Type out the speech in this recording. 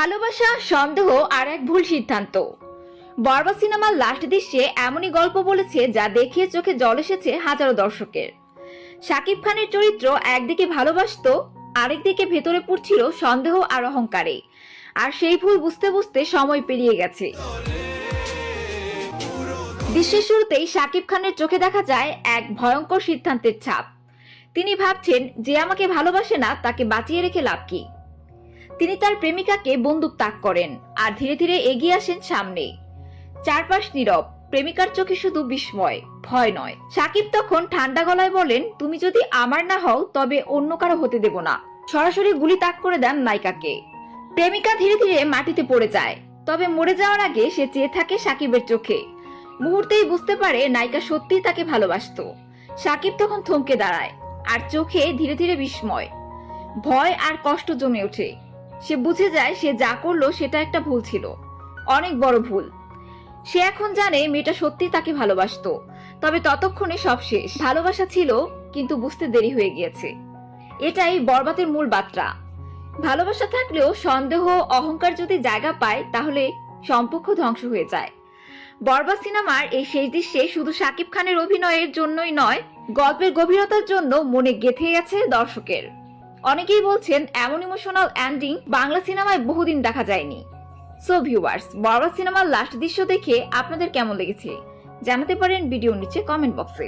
ভালোবাসা, সন্দেহ আর এক ভুল সিদ্ধান্ত। বরবাদ সিনেমার লাস্ট দৃশ্যে এমনই গল্প বলেছে যা দেখিয়ে চোখে জল এসেছে হাজারো দর্শকের। শাকিব খানের চরিত্র একদিকে ভালোবাসতো, আরেকদিকে ভেতরে পড়ছিল সন্দেহ আর অহংকারে। আর সেই ভুল বুঝতে বুঝতে সময় পেরিয়ে গেছে। দৃশ্যের শুরুতেই শাকিব খানের চোখে দেখা যায় এক ভয়ঙ্কর সিদ্ধান্তের ছাপ। তিনি ভাবছেন, যে আমাকে ভালোবাসে না তাকে বাঁচিয়ে রেখে লাভ কি। তিনি তার প্রেমিকাকে বন্দুক তাক করেন আর ধীরে ধীরে এগিয়ে আসেন সামনে। চারপাশ নীরব, প্রেমিকার চোখে শুধু বিস্ময়, ভয় নয়। শাকিব তখন ঠান্ডা গলায় বলেন, তুমি যদি আমার না হও তবে অন্য কারো হতে দেব না। সরাসরি গুলি তাক করে দেন নায়িকাকে। প্রেমিকা ধীরে ধীরে মাটিতে পড়ে যায়, তবে মরে যাওয়ার আগে সে চেয়ে থাকে শাকিবের চোখে। মুহূর্তেই বুঝতে পারে নায়িকা সত্যিই তাকে ভালোবাসতো। শাকিব তখন থমকে দাঁড়ায়, আর চোখে ধীরে ধীরে বিস্ময়, ভয় আর কষ্ট জমে ওঠে। সে বুঝে যায় সে যা করলো সেটা একটা ভুল ছিল, অনেক বড় ভুল। সে এখন জানে মেয়েটা সত্যি তাকে ভালোবাসতো, তবে ততক্ষণে সব শেষ। ভালোবাসা ছিল, কিন্তু বুঝতে দেরি হয়ে গিয়েছে। এটাই বরবাদের মূল বার্তা। ভালোবাসা থাকলেও সন্দেহ, অহংকার যদি জায়গা পায় তাহলে সম্পর্ক ধ্বংস হয়ে যায়। বরবাদ সিনেমার এই শেষ দৃশ্যে শুধু শাকিব খানের অভিনয়ের জন্যই নয়, গল্পের গভীরতার জন্য মনে গেঁথে গেছে দর্শকের। অনেকেই বলছেন এমন ইমোশনাল এন্ডিং বাংলা সিনেমায় বহুদিন দেখা যায়নি। সো ভিউয়ার্স, বরবাদ সিনেমার লাস্ট দৃশ্য দেখে আপনাদের কেমন লেগেছে জানাতে পারেন ভিডিওর নিচে কমেন্ট বক্সে।